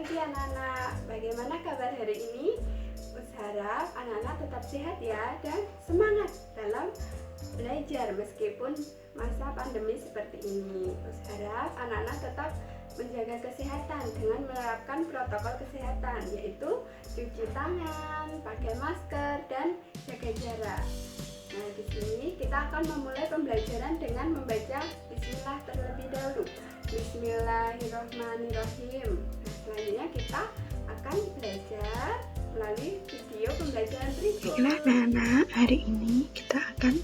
pagi anak-anak, bagaimana kabar hari ini? Harap anak-anak tetap sehat ya dan semangat dalam belajar meskipun masa pandemi seperti ini. Harap anak-anak tetap menjaga kesehatan dengan menerapkan protokol kesehatan, yaitu cuci tangan, pakai masker, dan jaga jarak. Nah, di sini kita akan memulai pembelajaran dengan membaca Bismillah terlebih dahulu. Bismillahirrahmanirrahim. Nah, selanjutnya kita akan belajar melalui video pembelajaran berikut. Baiklah anak-anak, hari ini kita akan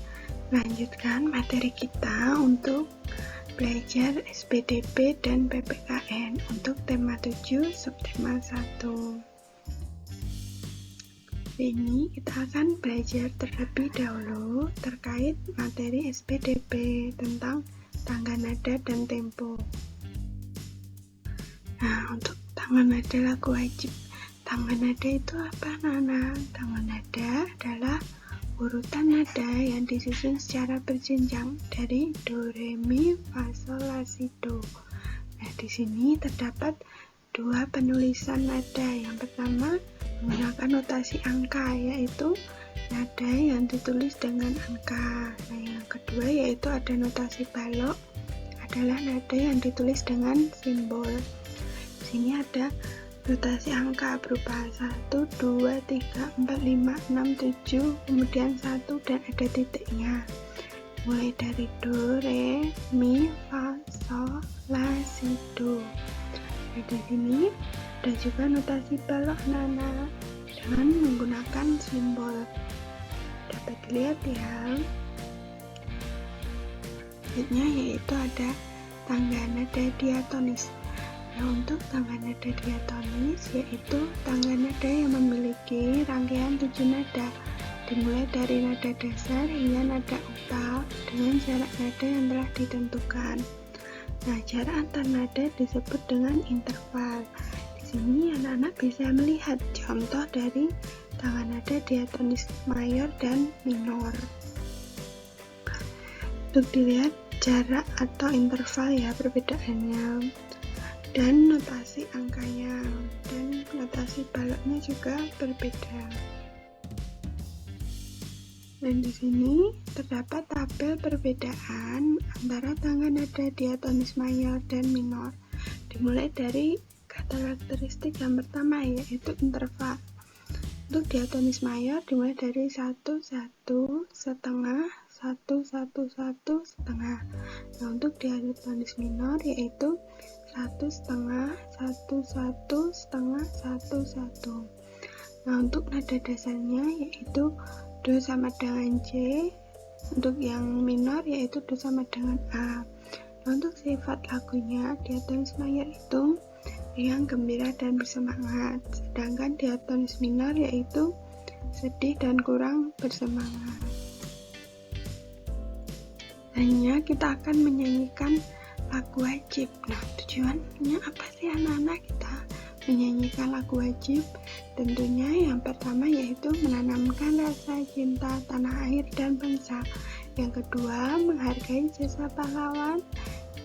lanjutkan materi kita untuk belajar SPDB dan PPKN untuk tema 7 subtema 1. Ini kita akan belajar terlebih dahulu terkait materi SPDB tentang tangga nada dan tempo. Nah, untuk tangga nada lagu wajib. Tangga nada itu apa, anak-anak? Tangga nada adalah urutan nada yang disusun secara berjenjang dari do, re, mi, fa, sol, la, si, do. Nah, di sini terdapat dua penulisan nada. Yang pertama menggunakan notasi angka, yaitu nada yang ditulis dengan angka. Nah, yang kedua yaitu ada notasi balok, adalah nada yang ditulis dengan simbol. Di sini ada notasi angka berupa 1, 2, 3, 4, 5, 6, 7, kemudian 1 dan ada titiknya. Mulai dari do, re, mi, fa, sol, la, si, do. Nah, di sini ada juga notasi balok anak-anak dengan menggunakan simbol. Dapat dilihat ya. Selanjutnya yaitu ada tangga nada diatonis. Nah, untuk tangga nada diatonis yaitu tangga nada yang memiliki rangkaian 7 nada, dimulai dari nada dasar hingga nada oktav dengan jarak nada yang telah ditentukan. Nah, jarak antar nada disebut dengan interval. Di sini anak-anak bisa melihat contoh dari tangga nada diatonis mayor dan minor. Untuk dilihat jarak atau interval ya perbedaannya, dan notasi angkanya dan notasi baloknya juga berbeda. Dan di sini terdapat tabel perbedaan antara tangga nada diatonis mayor dan minor. Dimulai dari karakteristik yang pertama yaitu interval. Untuk diatonis mayor dimulai dari 1, 1, setengah, 1, 1, 1, setengah. Nah, untuk diatonis minor yaitu 1 setengah, 1, 1, setengah, 1, 1. Nah, untuk nada dasarnya yaitu do sama dengan C, untuk yang minor yaitu do sama dengan A. Nah, untuk sifat lagunya diatonis mayor itu yang gembira dan bersemangat, sedangkan diatonis minor yaitu sedih dan kurang bersemangat. Hanya kita akan menyanyikan lagu wajib. Nah, tujuannya apa sih anak-anak kita menyanyikan lagu wajib? Tentunya yang pertama yaitu menanamkan rasa cinta tanah air dan bangsa. Yang kedua, menghargai jasa pahlawan.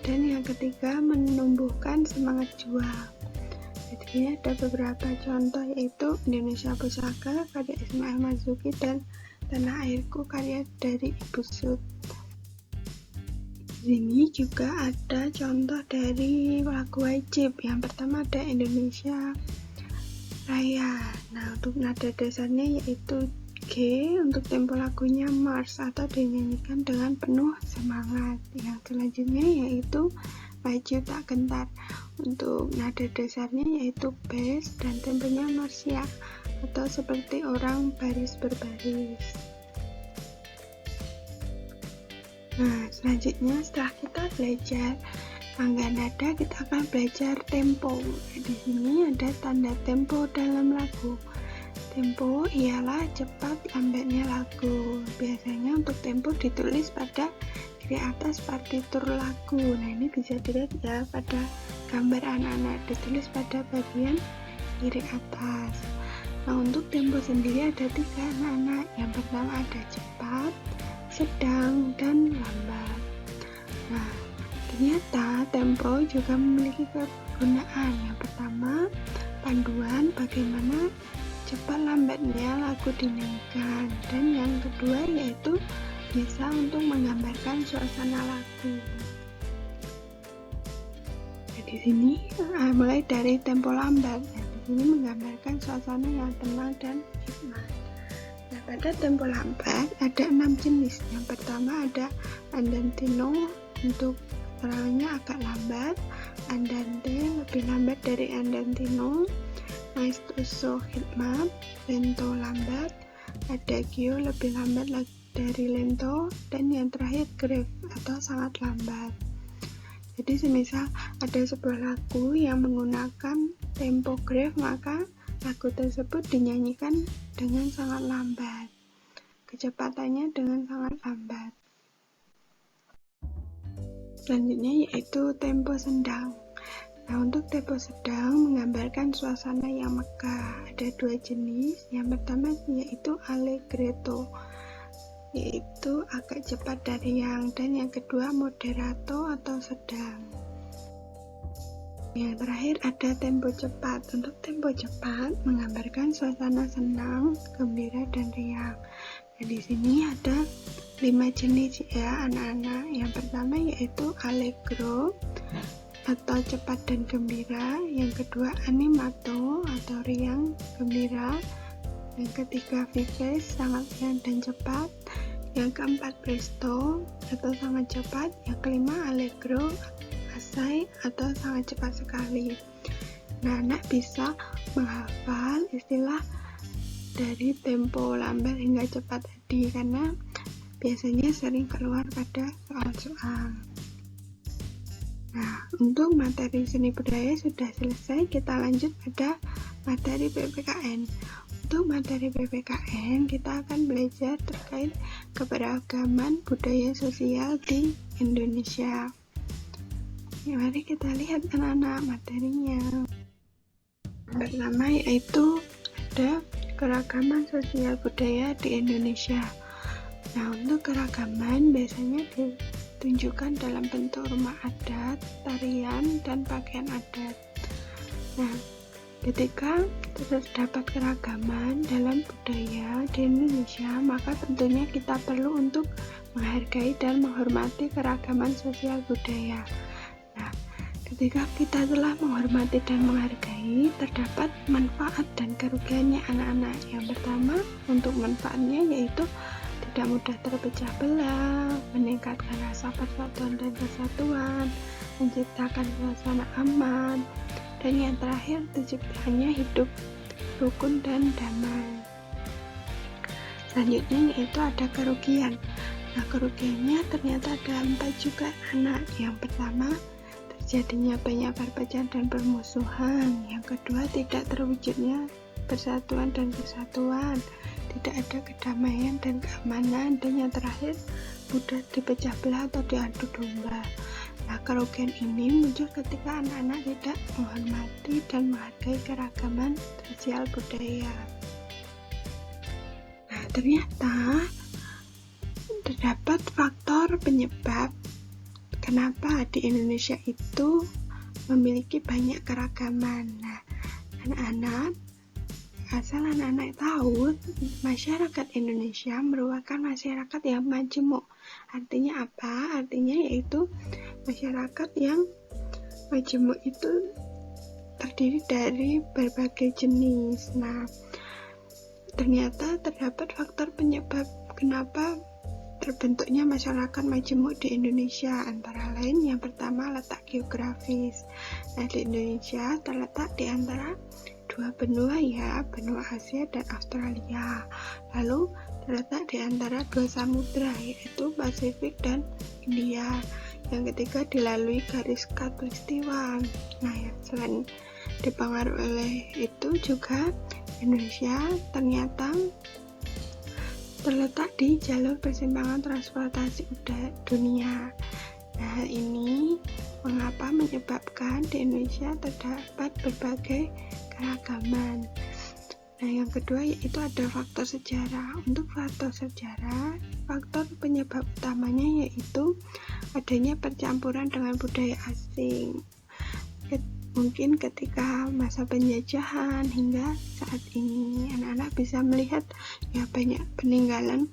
Dan yang ketiga, menumbuhkan semangat juang. Jadi ada beberapa contoh yaitu Indonesia Pusaka karya Ismail Marzuki dan Tanah Airku karya dari Ibu Sud. Di sini juga ada contoh dari lagu wajib. Yang pertama ada Indonesia Raya. Nah, untuk nada dasarnya yaitu G, untuk tempo lagunya march atau dinyanyikan dengan penuh semangat. Yang selanjutnya yaitu Maju Tak Gentar. Untuk nada dasarnya yaitu bass dan temponya marsia atau seperti orang baris berbaris. Nah, selanjutnya setelah kita belajar tangga nada, kita akan belajar tempo. Nah, di sini ada tanda tempo dalam lagu. Tempo ialah cepat lambatnya lagu. Biasanya untuk tempo ditulis pada kiri atas partitur lagu. Nah, ini bisa dilihat ya pada gambar anak-anak, ditulis pada bagian kiri atas. Nah, untuk tempo sendiri ada 3 anak-anak. Yang pertama ada cepat, sedang, dan lambat. Nah, ternyata tempo juga memiliki kegunaan. Yang pertama, panduan bagaimana cepat lambatnya lagu dinyanyikan. Dan yang kedua yaitu bisa untuk menggambarkan suasana lagu. Nah, di sini mulai dari tempo lambat. Nah, di sini menggambarkan suasana yang tenang dan hikmat. Nah, pada tempo lambat ada 6 jenis. Yang pertama ada andantino, untuk terangannya agak lambat. Andante lebih lambat dari andantino. Maestoso hikmat, lento lambat, adagio lebih lambat dari lento, dan yang terakhir grave atau sangat lambat. Jadi semisal ada sebuah lagu yang menggunakan tempo grave, maka lagu tersebut dinyanyikan dengan sangat lambat, kecepatannya dengan sangat lambat. Selanjutnya yaitu tempo sedang. Nah, untuk tempo sedang menggambarkan suasana yang megah. Ada 2 jenis. Yang pertama yaitu allegretto, yaitu agak cepat dari yang, dan yang kedua moderato atau sedang. Yang terakhir ada tempo cepat. Untuk tempo cepat menggambarkan suasana senang, gembira, dan riang. Nah, di sini ada 5 jenis ya anak-anak. Yang pertama yaitu allegro atau cepat dan gembira, yang kedua animato atau riang gembira, yang ketiga vives sangat riang dan cepat, yang keempat presto atau sangat cepat, yang kelima allegro assai atau sangat cepat sekali. Nah, anak bisa menghafal istilah dari tempo lambat hingga cepat tadi karena biasanya sering keluar pada soal-soal. Nah, untuk materi seni budaya sudah selesai, kita lanjut pada materi PPKN. Untuk materi PPKN, kita akan belajar terkait keberagaman budaya sosial di Indonesia. Ya, mari kita lihat anak-anak materinya. Pertama yaitu ada keragaman sosial budaya di Indonesia. Nah, untuk keragaman biasanya ditunjukkan dalam bentuk rumah adat, tarian, dan pakaian adat. Nah, ketika terdapat keragaman dalam budaya di Indonesia, maka tentunya kita perlu untuk menghargai dan menghormati keragaman sosial budaya. Nah, ketika kita telah menghormati dan menghargai, terdapat manfaat dan kerugiannya anak-anak. Yang pertama, untuk manfaatnya yaitu tidak mudah terpecah belah, meningkatkan rasa persatuan dan kesatuan, menciptakan suasana aman, dan yang terakhir terciptanya hidup rukun dan damai. Selanjutnya yaitu ada kerugian. Nah, kerugiannya ternyata ada 4 juga anak. Yang pertama, terjadinya banyak perpecahan dan permusuhan. Yang kedua, tidak terwujudnya persatuan dan kesatuan, tidak ada kedamaian dan keamanan, dan yang terakhir mudah dipecah belah atau diadu domba. Nah, kerugian ini muncul ketika anak-anak tidak menghormati dan menghargai keragaman sosial budaya. Nah, ternyata terdapat faktor penyebab kenapa di Indonesia itu memiliki banyak keragaman. Nah, anak-anak tahu masyarakat Indonesia merupakan masyarakat yang majemuk. Artinya apa? Artinya yaitu masyarakat yang majemuk itu terdiri dari berbagai jenis. Nah, ternyata terdapat faktor penyebab kenapa terbentuknya masyarakat majemuk di Indonesia, antara lain yang pertama letak geografis. Nah, di Indonesia terletak di antara 2 benua ya, benua Asia dan Australia. Lalu terletak di antara 2 samudra yaitu Pasifik dan India. Yang ketiga dilalui garis khatulistiwa. Nah, ya, selain dipengaruhi oleh itu juga Indonesia ternyata terletak di jalur persimpangan transportasi udara dunia. Nah, ini mengapa menyebabkan di Indonesia terdapat berbagai keragaman. Nah, yang kedua yaitu ada faktor sejarah. Untuk faktor sejarah, faktor penyebab utamanya yaitu adanya percampuran dengan budaya asing. mungkin ketika masa penjajahan hingga saat ini anak-anak bisa melihat ya banyak peninggalan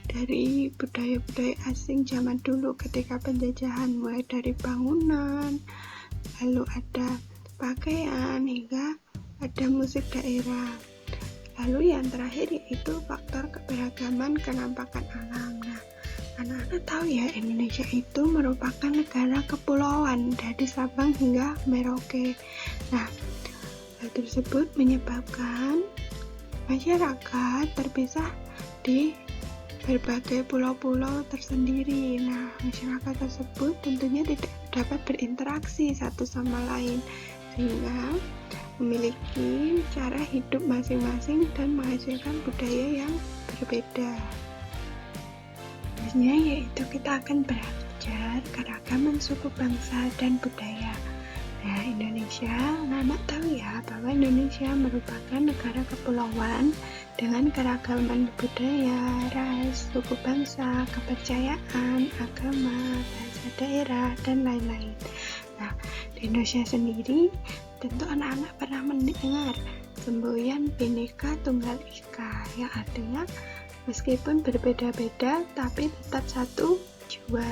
dari budaya-budaya asing zaman dulu ketika penjajahan, mulai dari bangunan, lalu ada pakaian, hingga ada musik daerah. Lalu yang terakhir yaitu faktor keberagaman kenampakan alam. Nah, anak-anak tahu ya, Indonesia itu merupakan negara kepulauan dari Sabang hingga Merauke. Nah, hal tersebut menyebabkan masyarakat terpisah di berbagai pulau-pulau tersendiri. Nah, masyarakat tersebut tentunya tidak dapat berinteraksi satu sama lain, sehingga memiliki cara hidup masing-masing dan menghasilkan budaya yang berbeda. Selanjutnya yaitu kita akan belajar keragaman suku bangsa dan budaya. Nah, Indonesia, anak-anak tahu ya bahwa Indonesia merupakan negara kepulauan dengan keragaman budaya, ras, suku bangsa, kepercayaan, agama, bahasa daerah, dan lain-lain. Nah, di Indonesia sendiri, tentu anak-anak pernah mendengar semboyan Bhinneka Tunggal Ika, yang artinya meskipun berbeda-beda tapi tetap satu jiwa.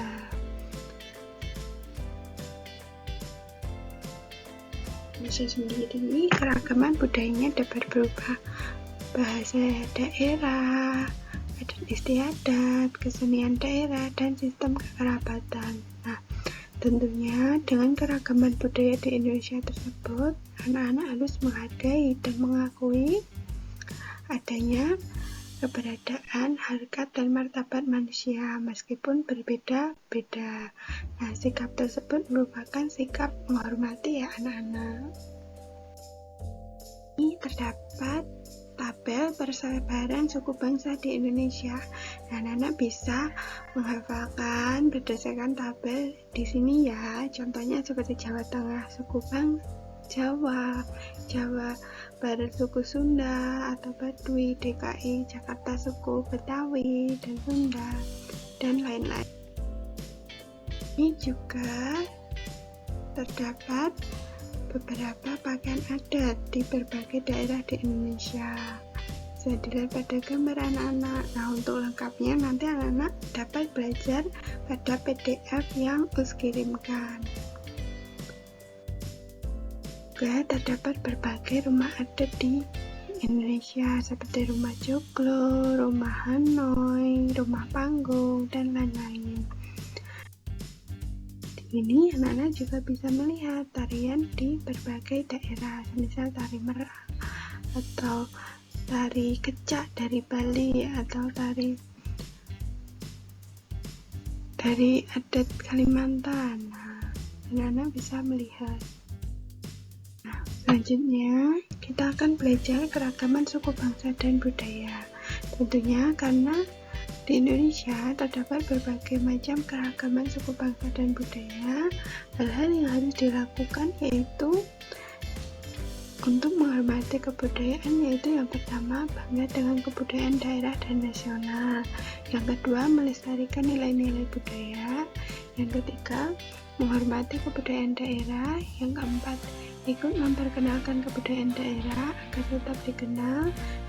Indonesia sendiri keragaman budayanya dapat berupa bahasa daerah, adat istiadat, kesenian daerah, dan sistem kekerabatan. Nah, tentunya dengan keragaman budaya di Indonesia tersebut, anak-anak harus menghargai dan mengakui adanya keberadaan, harkat, dan martabat manusia meskipun berbeda-beda. Nah, sikap tersebut merupakan sikap menghormati ya anak-anak. Ini terdapat tabel persebaran suku bangsa di Indonesia. Nah, anak-anak bisa menghafalkan berdasarkan tabel di sini ya. Contohnya seperti Jawa Tengah suku bangsa Jawa, Jawa Barat suku Sunda atau Baduy, DKI Jakarta suku Betawi dan Sunda, dan lain-lain. Ini juga terdapat beberapa pakaian adat di berbagai daerah di Indonesia. Bisa dilihat pada gambar anak-anak. Nah, untuk lengkapnya nanti anak-anak dapat belajar pada PDF yang Us kirimkan. Juga terdapat berbagai rumah adat di Indonesia seperti rumah joglo, rumah Hanoi, rumah panggung, dan lain-lain. Di sini anak-anak juga bisa melihat tarian di berbagai daerah, misal tari merak atau tari kecak dari Bali atau tari dari adat Kalimantan. Nah, anak-anak bisa melihat. Selanjutnya, kita akan belajar keragaman suku bangsa dan budaya. Tentunya karena di Indonesia terdapat berbagai macam keragaman suku bangsa dan budaya, hal-hal yang harus dilakukan yaitu untuk menghormati kebudayaan, yaitu yang pertama, bangga dengan kebudayaan daerah dan nasional. Yang kedua, melestarikan nilai-nilai budaya. Yang ketiga, menghormati kebudayaan daerah. Yang keempat, ikut memperkenalkan kebudayaan daerah agar tetap dikenal.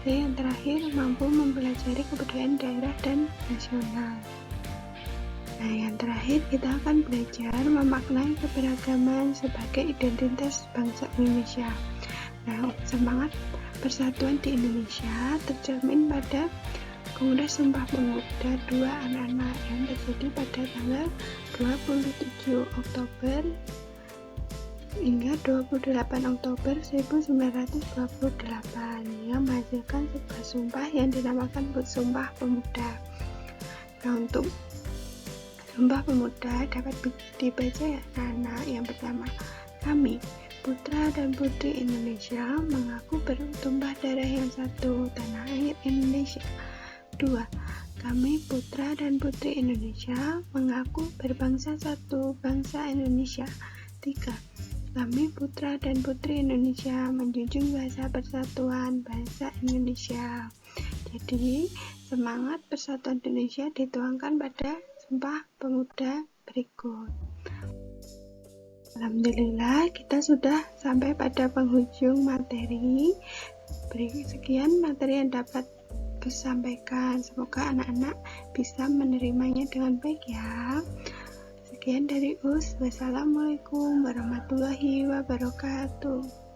Dan yang terakhir, mampu mempelajari kebudayaan daerah dan nasional. Nah, yang terakhir kita akan belajar memaknai keberagaman sebagai identitas bangsa Indonesia. Nah, semangat persatuan di Indonesia tercermin pada Kongres Sumpah Pemuda 2 anak-anak yang terjadi pada tanggal 27 Oktober hingga 28 Oktober 1928 yang menghasilkan sebuah sumpah yang dinamakan Sumpah Pemuda. Nah, untuk Sumpah Pemuda dapat dibaca ya anak-anak. Yang pertama, kami putra dan putri Indonesia mengaku bertumpah darah yang satu, tanah air Indonesia. 2. Kami putra dan putri Indonesia mengaku berbangsa satu, bangsa Indonesia. 3. Kami putra dan putri Indonesia menjunjung bahasa persatuan, bahasa Indonesia. Jadi, semangat persatuan Indonesia dituangkan pada Sumpah Pemuda berikut. Alhamdulillah, kita sudah sampai pada penghujung materi. Sekian materi yang dapat disampaikan. Semoga anak-anak bisa menerimanya dengan baik ya. Sekian dari Us. Wassalamualaikum warahmatullahi wabarakatuh.